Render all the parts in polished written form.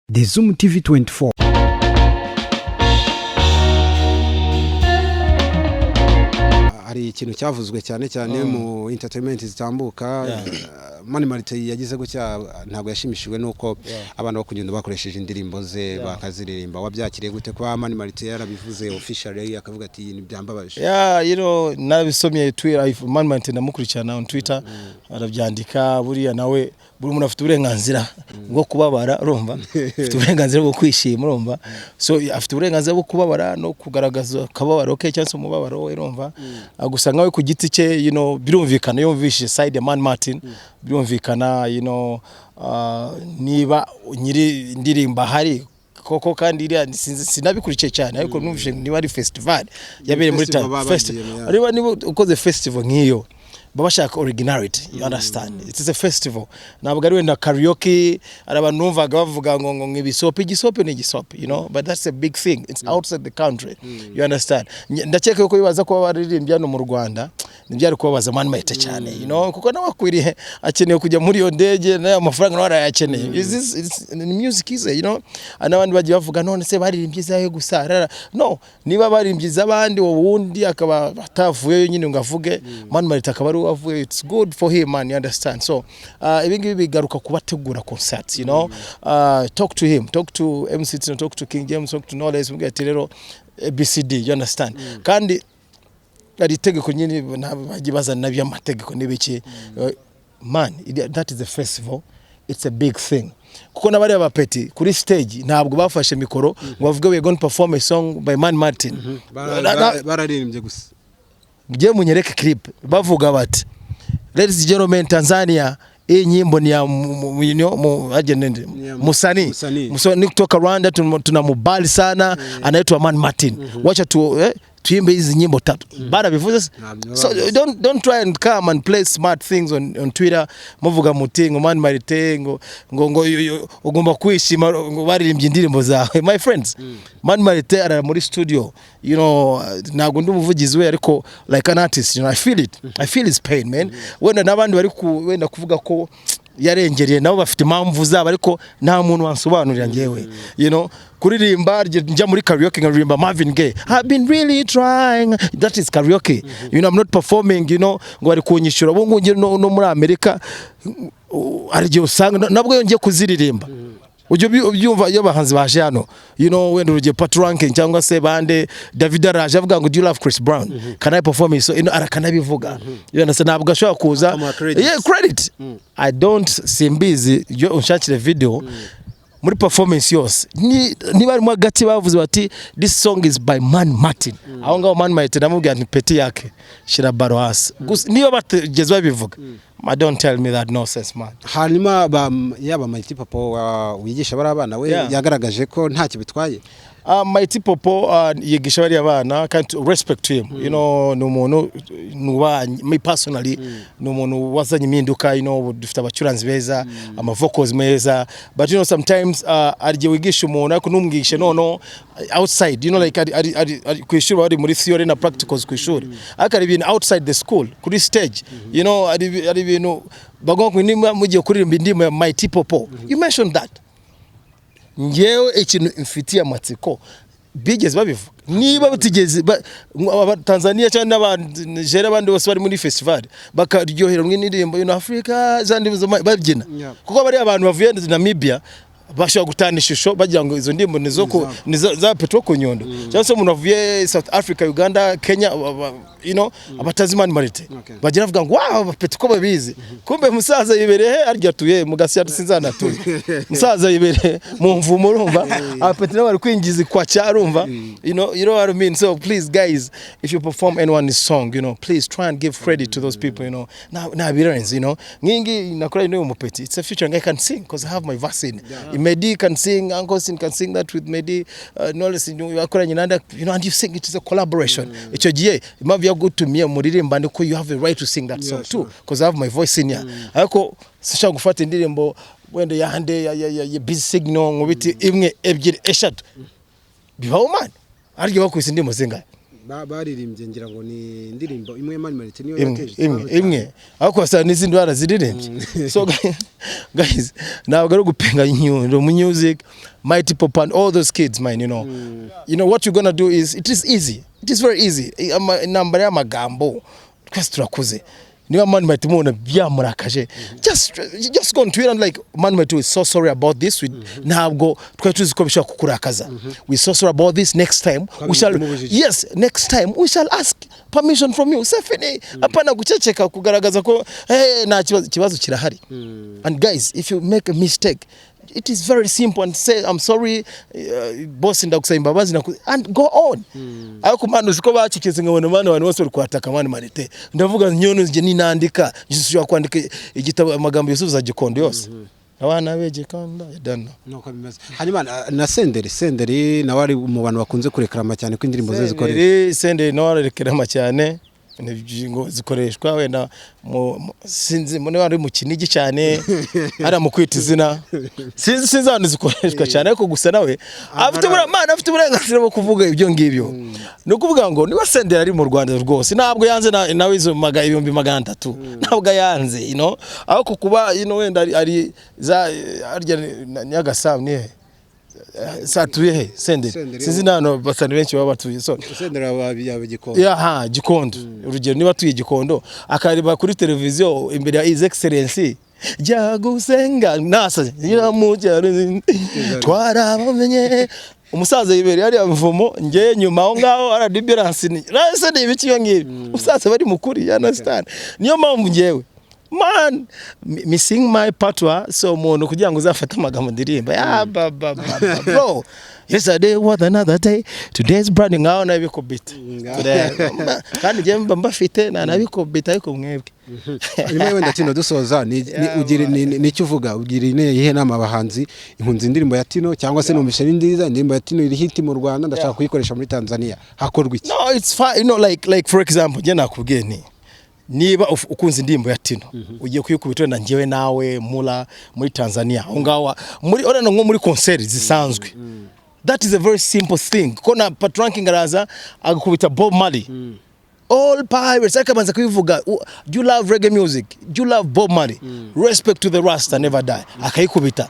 The Zoom TV 24. Hari ikintu cyavuzwe cyane mu entertainment zitambuka Mani Martin yagize gutya ntabwo yashimishijwe nuko abantu bakugenda bakoresheje indirimbo ze bakaziririmba wabyakiriye gute kwa Mani Martin yarabivuze officially akavuga ati ni byambabaje nabisomye Twitter Mani Martin namukurikirana on Twitter arabyandika buriya nawe buri umuntu afite uburenganzira bwo kubabara urumva afite uburenganzira bwo kwishima urumva so afite uburenganzira bwo kubabara no kugaragaza kababaro ke cyangwa se umubabaro we urumva gusa nkawe ku giti cye birumvikana yumvishe side ya Mani Martin birumvikana niba nyiri ndirimba hari koko kandi iriya sinabikurikiye cyane ariko numvishe niba ari festival yabereye muri festival ariba niba ukoze festival nk'iyo babashaka originality, you understand? It is a festival. Ntabwo ari wenda karaoke arabantu numvaga bavuga ngo ibisope ni igisope, you know, but that's a big thing. It's outside the country. You understand? Ndakeka yuko bibaza ko baririmbye hano mu Rwanda nibyari kubabaza Mani Martin cyane, you know, kuko nabakwiriye akeneye kujya muri yo ndege na amafaranga narayakeneye. Is music is, you know, anabandi bagiye bavuga none se baririmbye zayo gusa. No, niba baririmbye zabandi wundi akaba batavuye nyine ngavuge Mani Martin akaba it's good for him, man, you understand? So ibingibi bigaruka kubategura concerts, you know. Talk to him, talk to MC, talk to King James, talk to Knowledge, mugati rero ABCD, you understand? Kandi ari tegeko nyine bagibaza nabyo amategeko nibiki man, that is a festival. It's a big thing. Kuko nabari abapeti kuri stage ntabwo bafashe mikoro ngo bavuge we going to perform a song by Mani Martin. Bararirimbye gusa. Mje munyereke clip bavuga bati ladies and gentlemen Tanzania nyimbo ni ya Musani ni kutoka Rwanda tunamubali sana anaitwa Mani Martin wacha tuimbe hizi nyimbo tatu bara bivuze so don't try and come and play smart things on Twitter muvuga mutingo Mani Martin ngo ugomba kwishima ngo baririmbye indirimbo zawe my friends Mani Martin ara muri studio you know nago ndumuvugizi we ariko like an artist you know I feel his pain man wenda nabandi bari wenda kuvuga ko yarengereye nabo bafite impamvu zabo ariko nta muntu wansobanurira ngewe you know kuririmba njya muri karaoke ngaririmba Marvin Gaye I've been really trying that is karaoke you know I'm not performing you know ngo ari kunyishura bo ngunge no muri Amerika arije usanga nabwo yongeye kuziririmba ujye byumva iyo bahanzi baje hano you know wenda uruje Pat Ranking cyangwa se bande David Araje avuga ngo do you love Chris Brown can I perform it so arakanabivuga you understand ntabwo ashobora kuza yeah credit I don't simbizi yo unshakire video muri performance yose niba ari mwagati bavuze bati this song is by Mani Martin aho ngaho Mani Martin namubwira nti peti yake shira baro hasi niyo bategezwa bivuga don't tell me that nonsense man. Hanyuma yaba Mighty Popo wigisha bari abana we yagaragaje ko nta kibitwaye Mighty Popo yigisha bari abana can't respect to him you know no muntu me personally no muntu wazanye impinduka you know dufite abacuranzi beza ama vocals meza but you know sometimes arije wigisha umuntu ariko numwigishe no outside you know like kwishuri bari muri theory na practicals kwishuri akari ibintu outside the school kuri stage you know ari ibintu bagomba nimba mugiye kuririmba indimo ya Mighty Popo you mentioned that ngewe ikintu mfitiye amatsiko bigeze babivuga niba butigeze Tanzania cyane n'abandi bandi bose bari muri festival bakaryohera mu indirimbo y'Africa Africa zandi babyina kuko bari abantu bavuye Namibia bashaka gutana ishusho bagira ngo izo ndimbo nizo za Petro Kunyondo cyangwa se umuntu avuye South Africa Uganda Kenya you know abatazi Mani Martin bagira bavuga ngo wow Petro ko babizi kumbe musaza yibereye arya tuye mugasi yadusinzana tuye musaza yibereye mu mvumo urumva Petro bari kwingiza kwa cyarumva you know what I mean so please guys if you perform anyone's song you know please try and give credit to those people you know na appearance you know ngingi nakora ino mupeti it's a future I can sing because I have my verse in Medi can sing, Uncle Sin can sing that with Medi. Knowledge, you know, and you sing it is a collaboration. It's a GA. It might be good to me, you have a right to sing that song too, because I have my voice in here. I go, Sasha Gufat in Dirimbo, when the Yahande, busy signal, with imge, eshatu. Biva man. Argue with Indimo singer. baririmbye ngira ngo ni indirimbo imwe Mani Martin niyo imwe ariko basa n'izindi baraziririmbye. So guys ntabwo ari gupenga music Mighty Pop and all those kids man, you know what you're gonna do is it is very easy. Number y'amagambo twese turakuze niba Mani Martin mubona byamurakaje just go on Twitter and like Mani Martin is so sorry about this ntabwo twari tuzi ko bishobora kukurakaza. We so sorry about this, next time we shall ask permission from you. Sefini apana guceceka kugaragaza ko nta kibazo kirahari. And guys, if you make a mistake, it is very simple and say I'm sorry boss ndakusaba imbabazi and go on. Ariko manu ziko bacikize ngabona manu abantu bose kwataka Mani Martin ndavuga nyono nje ninandika ngisho kwandika igitabo amagambo Yusufu za Gikondo yose abana beje kanda yadana nuko bimeze. Hanyuma na Senderi nawe ari mu bantu bakunze kurekrama cyane ko indirimbo ze zikoreshwa. Senderi nawe arekrama cyane ngo zikoreshwa wenda sinzi mune wari mu kinigi cyane ara mu kwita izina sinzi abantu zikoreshwa cyane ariko gusa nawe afite uburenganzira bwo kuvuga ibyo ngibyo. No kuvuga ngo niba Senderi ari mu Rwanda rwose ntabwo yanze nawe izo 300 ntabwo yanze ariko kuba wenda ari za arya Nyagasambu satuye Senderi sinzi nano basani benshi baba batuye so Senderi yabe Gikondo Gikondo urugero niba tuye Gikondo akariba kuri televiziyo imbere ya His Excellency Jagusenga nasa nyamujyaro twarabamenye umusaza yibere yari avumo ngiye nyuma aho ngaho ara difference ni rase ni ibiki yo ngibi umusaza bari mukuri understand niyo mpamvu ngewe man missing my patwa so umuntu kugira ngo uzafata amagambo ndirimba bro yesterday was another day, today's branding ngaho nabikubita kandi je mbafite nabikubita ariko mwebwe. Nyuma wenda Tino dusoza ni cyuvuga ugira ihe nama abahanzi inkunzi indirimbo ya Tino cyangwa se numisha n'indiza indirimbo ya Tino iri hit mu Rwanda ndashaka kuyikoresha muri Tanzania hakorwa iki? No, it's fine, like for example je nakubwiye niba ukunze indirimbo ya Tino ugiye kuyikubita na ngewe nawe muri Tanzania ngaho muri orana nko muri concert zisanzwe. That is a very simple thing. Kona patranking araza agakubita Bob Marley. All pirates akabanza kubivuga, do you love reggae music? Do you love Bob Marley? Respect to the Rasta never die. Akayikubita.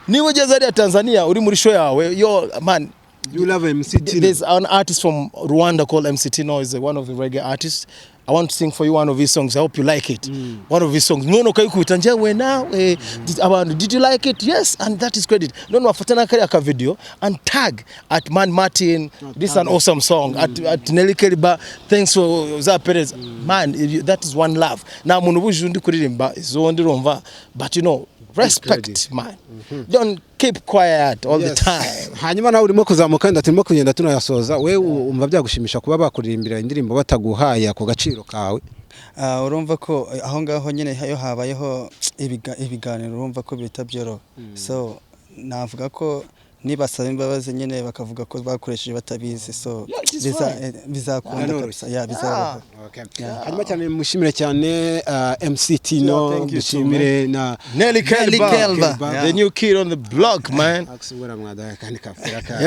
Niwe jazari ya Tanzania uri muri show yawe yo man, you love MC Tino. There's an artist from Rwanda called MC Tino, is one of the reggae artists. I want to sing for you one of his songs. I hope you like it. One of his songs. No kayikubita njewe now did you like it? Yes, and that is credit. No afatana kari aka video and tag at Mani Martin. This is an awesome song. At Nelly Keliba, thanks for Za Perez. Man, that is one love. Na muntu bujundi kuririmba izo ndirumva, but respect man. Don't keep quiet all the time. Hanyuma nawe urimo kuzamuka ndatirimo kugenda tunayasoza we umva byagushimisha kuba bakuririmbira indirimbo bataguhaya ku gaciro kawe. Urumva ko aho ngaho nyine hayo habayeho ibiganiro urumva ko bitabyoro. So navuga ko nibasaba imbabazi nyine bakavuga ko bakoresheje batabizi so bizakunda kabisa bizaba. Hanyuma cyane mushimire cyane MC Tino, mushimire na Nelly Keliba, the new kid on the block man. Aksubura mwada kandi kafira ka.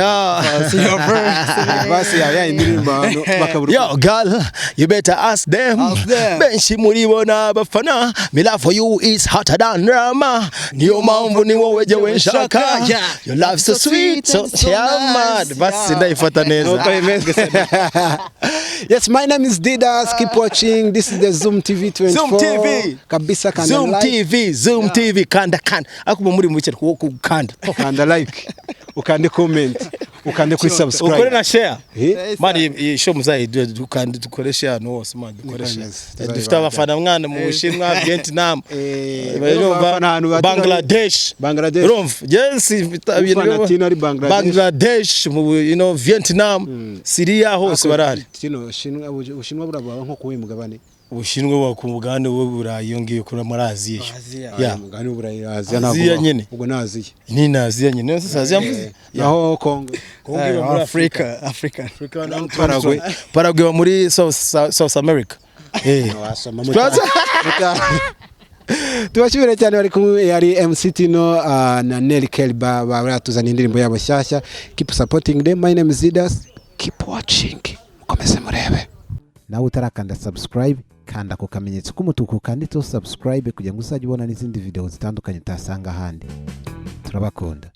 Yo girl, you better ask them. Benshi muribona bafana, my love for you is hotter than Rama. Niyo mambo ni wowe je wenshaka. Your love so sweet, so mad. Basi ndaifata neza. Yes, my name is Didas. Keep watching. This is the Zoom TV 24. Zoom TV. Kabisa kanda Zoom like. Zoom TV. Kanda. Akuba muri muchere kukanda. Kanda like. Ukande comment. Ukande ku subscribe. Ukore na share. Mani show muzayi dukande dukoresha hano hose man dukoresha. Dufite abafana mwana mu Bushinwa, Vietnam. Bangladesh. Rumf. Yes, Bangladesh, Vietnam, Syria hose barahari. Tino Bushinwa buraba nko kuwe mugabane. Ubushinwa ku mugabane wo Burayi yongeye kuri muri Aziya. Ya mugabane Burayi Aziya ntabwo. Nyine. Ubwo naziya. Ni naziya nyine. Nose Aziya mvuze. Naho Congo. Congo muri Africa. Paraguay muri South America. Tubashimire cyane bari kumwe yari MC Tino na Nelly Keliba baratuzana indirimbo yabo shyashya. Keep supporting them. My name is Zidas. Keep watching. mukomeze murebe. nawe utarakanda subscribe kanda ku kamenyetso k'umutuku kanditseho subscribe kugira ngo uzajye ubona n'izindi video zitandukanye utasanga ahandi. Turabakunda.